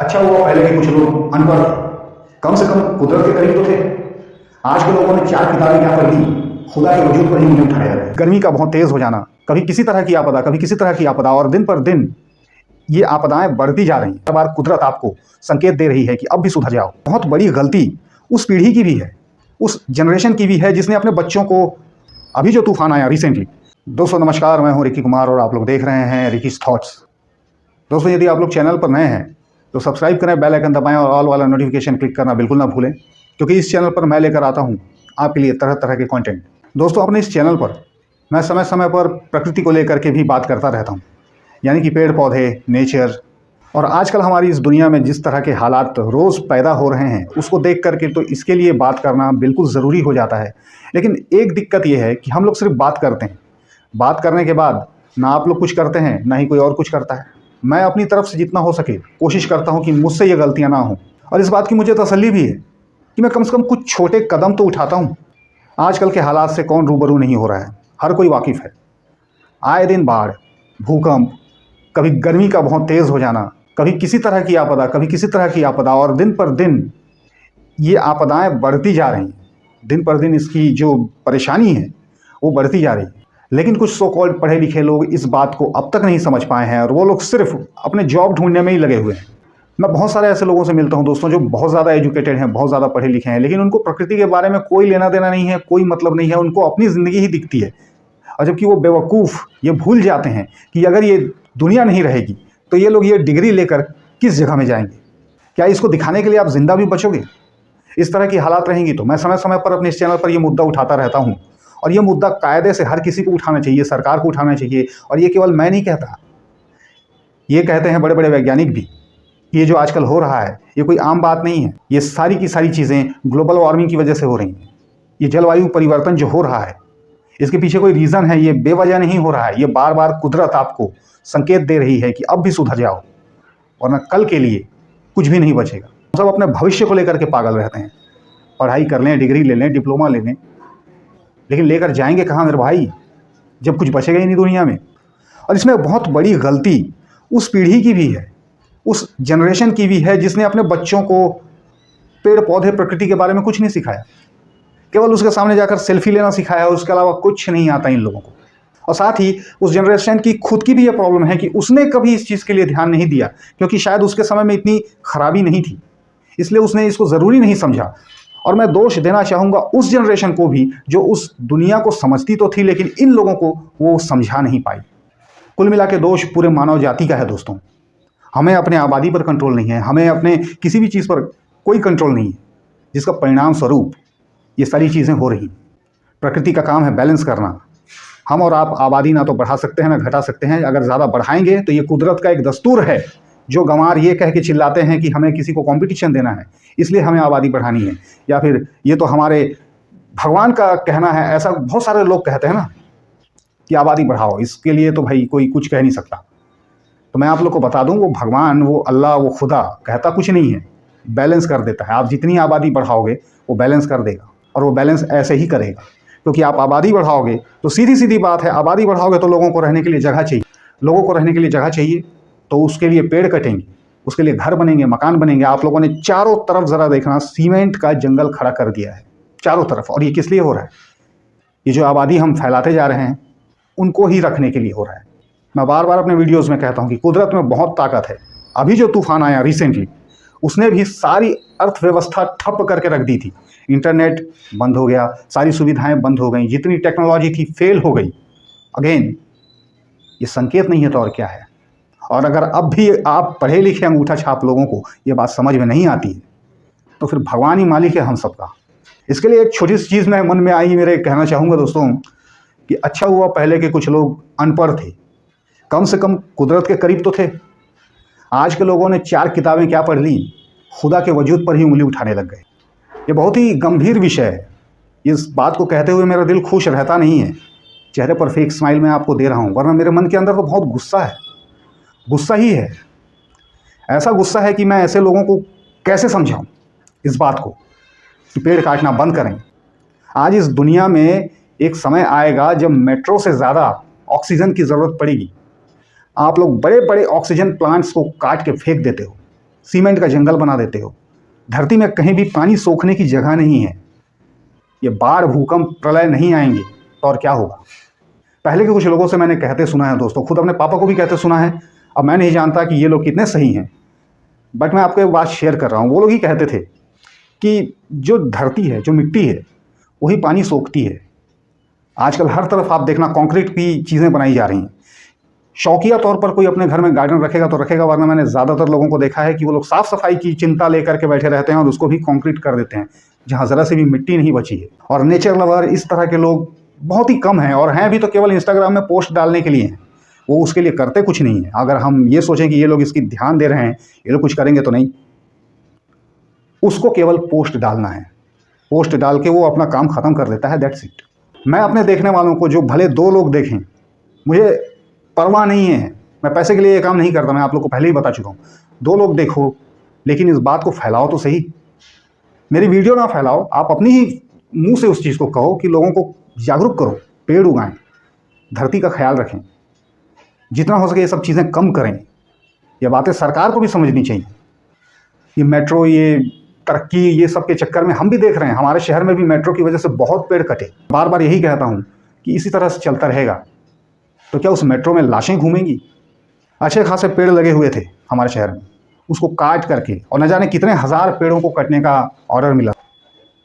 अच्छा हुआ पहले के कुछ लोग अनपढ़ थे, कम से कम कुदरत के करीब तो थे। आज के लोगों ने 4 किताबें क्या पढ़ ली, खुदा के वजूद पर ही उन्हें उठाया है। गर्मी का बहुत तेज हो जाना, कभी किसी तरह की आपदा, कभी किसी तरह की आपदा, और दिन पर दिन ये आपदाएं बढ़ती जा रही हैं। हर बार कुदरत आपको संकेत दे रही है कि अब भी सुधर जाओ। बहुत बड़ी गलती उस पीढ़ी की भी है, उस जनरेशन की भी है जिसने अपने बच्चों को, अभी जो तूफान आया रिसेंटली। दोस्तों नमस्कार, मैं हूं रिकी कुमार और आप लोग देख रहे हैं रिकीज थॉट्स। दोस्तों यदि आप लोग चैनल पर नए हैं तो सब्सक्राइब करें, बेल आइकन दबाएं और ऑल वाला नोटिफिकेशन क्लिक करना बिल्कुल ना भूलें, क्योंकि इस चैनल पर मैं लेकर आता हूं आपके लिए तरह तरह के कंटेंट। दोस्तों अपने इस चैनल पर मैं समय समय पर प्रकृति को लेकर के भी बात करता रहता हूं, यानी कि पेड़ पौधे, नेचर। और आजकल हमारी इस दुनिया में जिस तरह के हालात रोज़ पैदा हो रहे हैं उसको देख करके तो इसके लिए बात करना बिल्कुल ज़रूरी हो जाता है। लेकिन एक दिक्कत ये है कि हम लोग सिर्फ बात करते हैं, बात करने के बाद ना आप लोग कुछ करते हैं ना ही कोई और कुछ करता है। मैं अपनी तरफ से जितना हो सके कोशिश करता हूं कि मुझसे ये गलतियां ना हों, और इस बात की मुझे तसल्ली भी है कि मैं कम से कम कुछ छोटे कदम तो उठाता हूं। आजकल के हालात से कौन रूबरू नहीं हो रहा है, हर कोई वाकिफ़ है। आए दिन बाढ़, भूकंप, कभी गर्मी का बहुत तेज़ हो जाना, कभी किसी तरह की आपदा, कभी किसी तरह की आपदा, और दिन पर दिन ये आपदाएं बढ़ती जा रही हैं। दिन पर दिन इसकी जो परेशानी है वो बढ़ती जा रही है। लेकिन कुछ सो कॉल्ड पढ़े लिखे लोग इस बात को अब तक नहीं समझ पाए हैं, और वो लोग सिर्फ अपने जॉब ढूंढने में ही लगे हुए हैं। मैं बहुत सारे ऐसे लोगों से मिलता हूं दोस्तों जो बहुत ज़्यादा एजुकेटेड हैं, बहुत ज़्यादा पढ़े लिखे हैं, लेकिन उनको प्रकृति के बारे में कोई लेना देना नहीं है, कोई मतलब नहीं है, उनको अपनी ज़िंदगी ही दिखती है। और जबकि वो बेवकूफ़ ये भूल जाते हैं कि अगर ये दुनिया नहीं रहेगी तो ये लोग ये डिग्री लेकर किस जगह में जाएंगे। क्या इसको दिखाने के लिए आप जिंदा भी बचोगे? इस तरह की हालात रहेंगी तो मैं समय समय पर अपने इस चैनल पर ये मुद्दा उठाता रहता हूँ, और ये मुद्दा कायदे से हर किसी को उठाना चाहिए, सरकार को उठाना चाहिए। और ये केवल मैं नहीं कहता, ये कहते हैं बड़े बड़े वैज्ञानिक भी। ये जो आजकल हो रहा है ये कोई आम बात नहीं है, ये सारी की सारी चीज़ें ग्लोबल वार्मिंग की वजह से हो रही हैं। ये जलवायु परिवर्तन जो हो रहा है इसके पीछे कोई रीज़न है, ये बेवजह नहीं हो रहा है। ये बार बार कुदरत आपको संकेत दे रही है कि अब भी सुधर जाओ, वरना कल के लिए कुछ भी नहीं बचेगा। सब अपने भविष्य को लेकर के पागल रहते हैं। पढ़ाई कर लें, डिग्री ले लें, डिप्लोमा ले लें, लेकिन लेकर जाएंगे कहाँ मेरे भाई, जब कुछ बचेगा ही नहीं दुनिया में। और इसमें बहुत बड़ी गलती उस पीढ़ी की भी है, उस जनरेशन की भी है जिसने अपने बच्चों को पेड़ पौधे, प्रकृति के बारे में कुछ नहीं सिखाया। केवल उसके सामने जाकर सेल्फी लेना सिखाया, उसके अलावा कुछ नहीं आता इन लोगों को। और साथ ही उस जनरेशन की खुद की भी ये प्रॉब्लम है कि उसने कभी इस चीज़ के लिए ध्यान नहीं दिया, क्योंकि शायद उसके समय में इतनी खराबी नहीं थी, इसलिए उसने इसको ज़रूरी नहीं समझा। और मैं दोष देना चाहूँगा उस जनरेशन को भी जो उस दुनिया को समझती तो थी, लेकिन इन लोगों को वो समझा नहीं पाई। कुल मिला के दोष पूरे मानव जाति का है दोस्तों। हमें अपने आबादी पर कंट्रोल नहीं है, हमें अपने किसी भी चीज़ पर कोई कंट्रोल नहीं है, जिसका परिणाम स्वरूप ये सारी चीज़ें हो रही। प्रकृति का काम है बैलेंस करना। हम और आप आबादी ना तो बढ़ा सकते हैं ना घटा सकते हैं। अगर ज़्यादा बढ़ाएंगे तो ये कुदरत का एक दस्तूर है। जो गंवार ये कह के चिल्लाते हैं कि हमें किसी को कंपटीशन देना है इसलिए हमें आबादी बढ़ानी है, या फिर ये तो हमारे भगवान का कहना है, ऐसा बहुत सारे लोग कहते हैं ना कि आबादी बढ़ाओ, इसके लिए तो भाई कोई कुछ कह नहीं सकता। तो मैं आप लोग को बता दूं, वो भगवान, वो अल्लाह, वो खुदा कहता कुछ नहीं है, बैलेंस कर देता है। आप जितनी आबादी बढ़ाओगे वो बैलेंस कर देगा, और वो बैलेंस ऐसे ही करेगा, क्योंकि आप आबादी बढ़ाओगे तो सीधी सीधी बात है, आबादी बढ़ाओगे तो लोगों को रहने के लिए जगह चाहिए। लोगों को रहने के लिए जगह चाहिए तो उसके लिए पेड़ कटेंगे, उसके लिए घर बनेंगे, मकान बनेंगे। आप लोगों ने चारों तरफ ज़रा देखना, सीमेंट का जंगल खड़ा कर दिया है चारों तरफ। और ये किस लिए हो रहा है? ये जो आबादी हम फैलाते जा रहे हैं उनको ही रखने के लिए हो रहा है। मैं बार बार अपने वीडियोज़ में कहता हूँ कि कुदरत में बहुत ताकत है। अभी जो तूफान आया रिसेंटली, उसने भी सारी अर्थव्यवस्था ठप करके रख दी थी। इंटरनेट बंद हो गया, सारी सुविधाएं बंद हो गई, जितनी टेक्नोलॉजी थी फेल हो गई। अगेन ये संकेत नहीं है तो और क्या है? और अगर अब भी आप पढ़े लिखे अंगूठा छाप लोगों को ये बात समझ में नहीं आती है तो फिर भगवान ही मालिक है हम सबका। इसके लिए एक छोटी सी चीज़ मैं मन में आई, मेरे कहना चाहूँगा दोस्तों कि अच्छा हुआ पहले के कुछ लोग अनपढ़ थे, कम से कम कुदरत के करीब तो थे। आज के लोगों ने 4 किताबें क्या पढ़ ली, खुदा के वजूद पर ही उंगली उठाने लग गए। ये बहुत ही गंभीर विषय है। इस बात को कहते हुए मेरा दिल खुश रहता नहीं है, चेहरे पर फेक स्माइल मैं आपको दे रहा हूँ, वरना मेरे मन के अंदर तो बहुत गुस्सा है, गुस्सा ही है। ऐसा गुस्सा है कि मैं ऐसे लोगों को कैसे समझाऊं इस बात को कि पेड़ काटना बंद करें। आज इस दुनिया में एक समय आएगा जब मेट्रो से ज़्यादा ऑक्सीजन की ज़रूरत पड़ेगी। आप लोग बड़े बड़े ऑक्सीजन प्लांट्स को काट के फेंक देते हो, सीमेंट का जंगल बना देते हो। धरती में कहीं भी पानी सोखने की जगह नहीं है। ये बाढ़, भूकंप, प्रलय नहीं आएंगे तो और क्या होगा। पहले के कुछ लोगों से मैंने कहते सुना है दोस्तों, खुद अपने पापा को भी कहते सुना है। अब मैं नहीं जानता कि ये लोग कितने सही हैं, बट मैं आपको एक बात शेयर कर रहा हूँ। वो लोग ही कहते थे कि जो धरती है, जो मिट्टी है, वही पानी सोखती है। आजकल हर तरफ आप देखना कंक्रीट की चीज़ें बनाई जा रही हैं। शौकिया तौर पर कोई अपने घर में गार्डन रखेगा तो रखेगा, वरना मैंने ज़्यादातर लोगों को देखा है कि वो लोग साफ़ सफाई की चिंता लेकर के बैठे रहते हैं और उसको भी कंक्रीट कर देते हैं जहाँ ज़रा सी भी मिट्टी नहीं बची है। और नेचर लवर इस तरह के लोग बहुत ही कम हैं, और हैं भी तो केवल इंस्टाग्राम में पोस्ट डालने के लिए हैं। वो उसके लिए करते कुछ नहीं है। अगर हम ये सोचें कि ये लोग इसकी ध्यान दे रहे हैं, ये लोग कुछ करेंगे तो नहीं। उसको केवल पोस्ट डालना है, पोस्ट डाल के वो अपना काम ख़त्म कर देता है, दैट्स इट। मैं अपने देखने वालों को, जो भले 2 लोग देखें, मुझे परवाह नहीं है। मैं पैसे के लिए ये काम नहीं करता, मैं आप लोग को पहले ही बता चुका हूँ। 2 लोग देखो, लेकिन इस बात को फैलाओ तो सही। मेरी वीडियो ना फैलाओ, आप अपनी ही मुंह से उस चीज़ को कहो कि लोगों को जागरूक करो, पेड़ उगाएं, धरती का ख्याल रखें, जितना हो सके ये सब चीज़ें कम करें। ये बातें सरकार को भी समझनी चाहिए। ये मेट्रो, ये तरक्की, ये सब के चक्कर में हम भी देख रहे हैं, हमारे शहर में भी मेट्रो की वजह से बहुत पेड़ कटे। बार बार यही कहता हूँ कि इसी तरह से चलता रहेगा तो क्या उस मेट्रो में लाशें घूमेंगी। अच्छे खासे पेड़ लगे हुए थे हमारे शहर में, उसको काट करके, और न जाने कितने हज़ार पेड़ों को कटने का ऑर्डर मिला।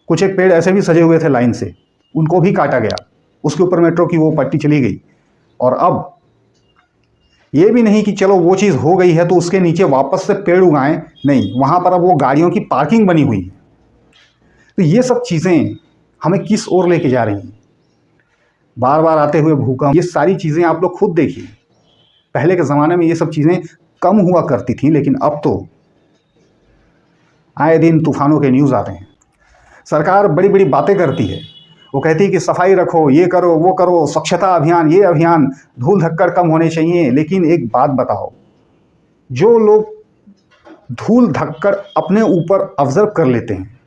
कुछ एक पेड़ ऐसे भी सजे हुए थे लाइन से, उनको भी काटा गया। उसके ऊपर मेट्रो की वो पट्टी चली गई। और अब ये भी नहीं कि चलो वो चीज़ हो गई है तो उसके नीचे वापस से पेड़ उगाएं, नहीं, वहाँ पर अब वो गाड़ियों की पार्किंग बनी हुई है। तो ये सब चीज़ें हमें किस ओर लेके जा रही हैं। बार बार आते हुए भूकंप, ये सारी चीज़ें आप लोग खुद देखिए। पहले के ज़माने में ये सब चीज़ें कम हुआ करती थी, लेकिन अब तो आए दिन तूफानों के न्यूज़ आते हैं। सरकार बड़ी बड़ी बातें करती है, वो कहती है कि सफाई रखो, ये करो, वो करो, स्वच्छता अभियान, ये अभियान, धूल धक्कड़ कम होने चाहिए। लेकिन एक बात बताओ, जो लोग धूल धक्कड़ अपने ऊपर ऑब्जर्व कर लेते हैं,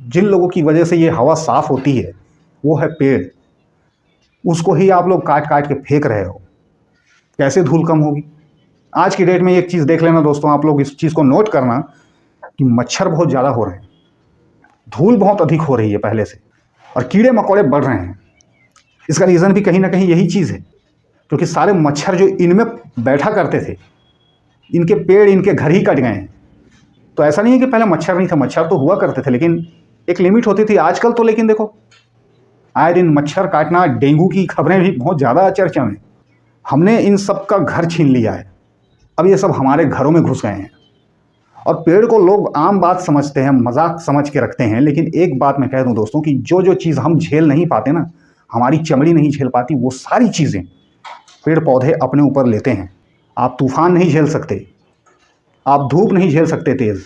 जिन लोगों की वजह से ये हवा साफ होती है, वो है पेड़। उसको ही आप लोग काट काट के फेंक रहे हो, कैसे धूल कम होगी। आज की डेट में एक चीज़ देख लेना दोस्तों, आप लोग इस चीज़ को नोट करना कि मच्छर बहुत ज़्यादा हो रहे हैं, धूल बहुत अधिक हो रही है पहले से, और कीड़े मकोड़े बढ़ रहे हैं। इसका रीज़न भी कहीं ना कहीं यही चीज़ है, क्योंकि सारे मच्छर जो इनमें बैठा करते थे, इनके पेड़, इनके घर ही कट गए हैं। तो ऐसा नहीं है कि पहले मच्छर नहीं था, मच्छर तो हुआ करते थे, लेकिन एक लिमिट होती थी। आजकल तो लेकिन देखो, आए दिन मच्छर काटना, डेंगू की खबरें भी बहुत ज़्यादा चर्चा में। हमने इन सब का घर छीन लिया है, अब ये सब हमारे घरों में घुस गए हैं। और पेड़ को लोग आम बात समझते हैं, मजाक समझ के रखते हैं। लेकिन एक बात मैं कह दूं दोस्तों कि जो जो चीज़ हम झेल नहीं पाते ना, हमारी चमड़ी नहीं झेल पाती, वो सारी चीज़ें पेड़ पौधे अपने ऊपर लेते हैं। आप तूफान नहीं झेल सकते, आप धूप नहीं झेल सकते तेज़,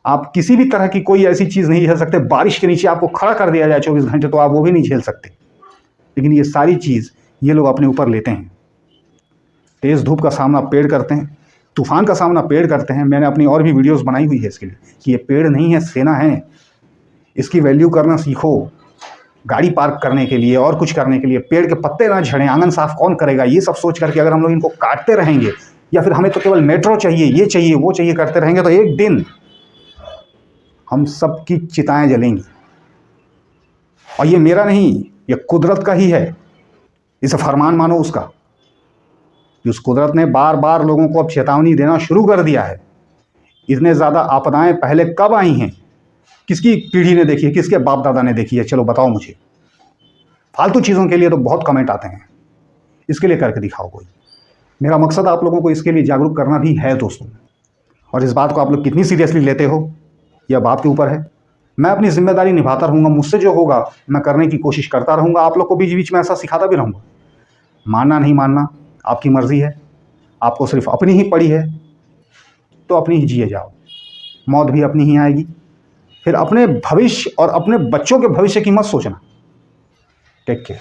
आप किसी भी तरह की कोई ऐसी चीज़ नहीं झेल सकते। बारिश के नीचे आपको खड़ा कर दिया जाए 24 घंटे तो आप वो भी नहीं झेल सकते। लेकिन ये सारी चीज़ ये लोग अपने ऊपर लेते हैं। तेज़ धूप का सामना पेड़ करते हैं, तूफान का सामना पेड़ करते हैं। मैंने अपनी और भी वीडियोस बनाई हुई है इसके लिए कि ये पेड़ नहीं है, सेना है। इसकी वैल्यू करना सीखो। गाड़ी पार्क करने के लिए और कुछ करने के लिए पेड़ के पत्ते ना झड़ें, आंगन साफ कौन करेगा, ये सब सोच करके अगर हम लोग इनको काटते रहेंगे, या फिर हमें तो केवल मेट्रो चाहिए, ये चाहिए, वो चाहिए करते रहेंगे, तो एक दिन हम सब की चिताएं जलेंगी। और ये मेरा नहीं, ये कुदरत का ही है। इसे फरमान मानो उसका। उस कुदरत ने बार बार लोगों को अब चेतावनी देना शुरू कर दिया है। इतने ज़्यादा आपदाएं पहले कब आई हैं, किसकी पीढ़ी ने देखी है, किसके बाप दादा ने देखी है, चलो बताओ मुझे। फालतू चीज़ों के लिए तो बहुत कमेंट आते हैं, इसके लिए करके दिखाओ कोई। मेरा मकसद आप लोगों को इसके लिए जागरूक करना भी है दोस्तों। और इस बात को आप लोग कितनी सीरियसली लेते हो, यह बात के ऊपर है। मैं अपनी जिम्मेदारी निभाता रहूँगा, मुझसे जो होगा मैं करने की कोशिश करता रहूँगा। आप लोग को बीच बीच में ऐसा सिखाता भी रहूँगा। मानना नहीं मानना आपकी मर्ज़ी है, आपको सिर्फ अपनी ही पड़ी है तो अपनी ही जिए जाओ। मौत भी अपनी ही आएगी। फिर अपने भविष्य और अपने बच्चों के भविष्य की मत सोचना। Take care.